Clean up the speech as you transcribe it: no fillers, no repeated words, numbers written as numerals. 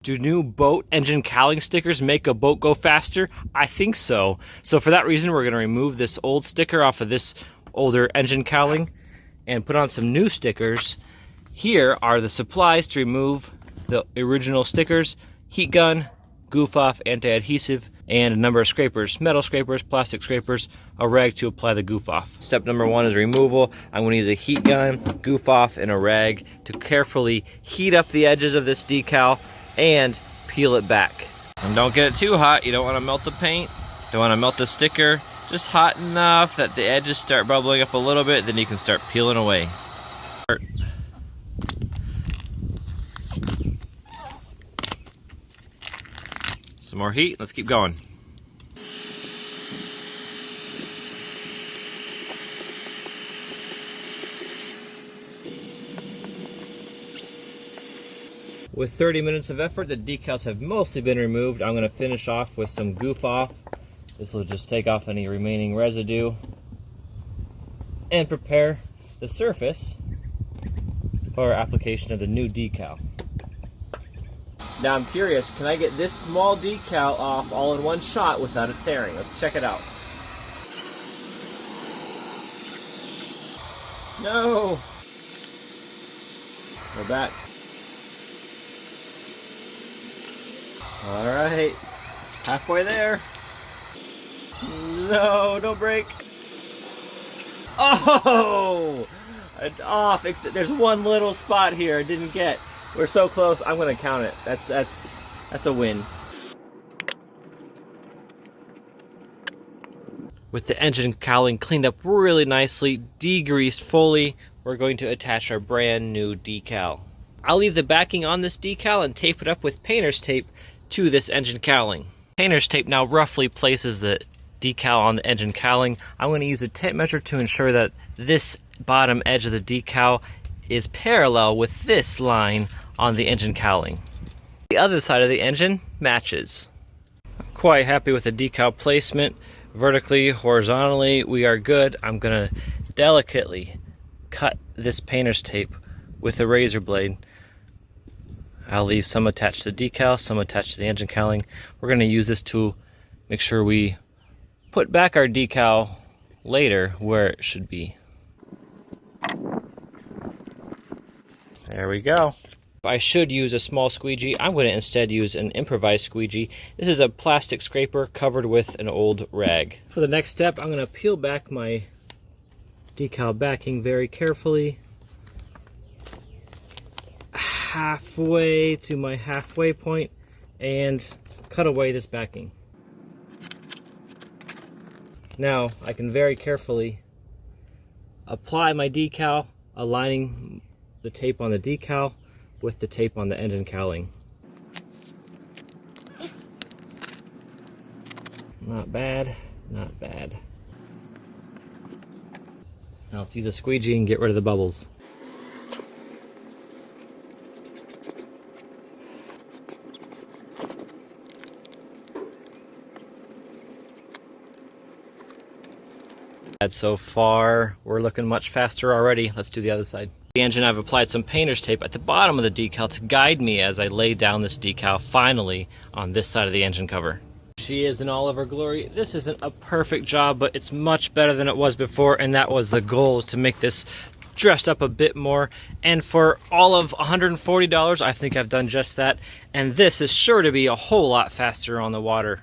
Do new boat engine cowling stickers make a boat go faster? I think so. So for that reason, we're going to remove this old sticker off of this older engine cowling and put on some new stickers. Here are the supplies to remove the original stickers: heat gun, goof off, anti-adhesive, and a number of scrapers: metal scrapers, plastic scrapers, a rag to apply the goof off. Step number one is removal. I'm going to use a heat gun, goof off, and a rag to carefully heat up the edges of this decal and peel it back. And don't get it too hot. You don't want to melt the paint, don't want to melt the sticker. Just hot enough that the edges start bubbling up a little bit, then you can start peeling away. Some more heat, let's keep going. With 30 minutes of effort, the decals have mostly been removed. I'm going to finish off with some goof off. This will just take off any remaining residue and prepare the surface for application of the new decal. Now I'm curious, can I get this small decal off all in one shot without it tearing? Let's check it out. No! Go back. Alright, halfway there. No, don't break. Oh! It's off. There's one little spot here I didn't get. We're so close, I'm gonna count it. That's a win. With the engine cowling cleaned up really nicely, degreased fully, we're going to attach our brand new decal. I'll leave the backing on this decal and tape it up with painter's tape to this engine cowling. Painter's tape now roughly places the decal on the engine cowling. I'm going to use a tape measure to ensure that this bottom edge of the decal is parallel with this line on the engine cowling. The other side of the engine matches. I'm quite happy with the decal placement. Vertically, horizontally, we are good. I'm going to delicately cut this painter's tape with a razor blade. I'll leave some attached to the decal, some attached to the engine cowling. We're going to use this to make sure we put back our decal later where it should be. There we go. I should use a small squeegee. I'm going to instead use an improvised squeegee. This is a plastic scraper covered with an old rag. For the next step, I'm going to peel back my decal backing very carefully. Halfway to my halfway point and cut away this backing. Now I can very carefully apply my decal, aligning the tape on the decal with the tape on the engine cowling. Not bad, not bad. Now let's use a squeegee and get rid of the bubbles. So far, we're looking much faster already. Let's do the other side. The engine, I've applied some painter's tape at the bottom of the decal to guide me as I lay down this decal finally on this side of the engine cover. She is in all of her glory. This isn't a perfect job, but it's much better than it was before, and that was the goal, is to make this dressed up a bit more. And for all of $140, I think I've done just that. And this is sure to be a whole lot faster on the water.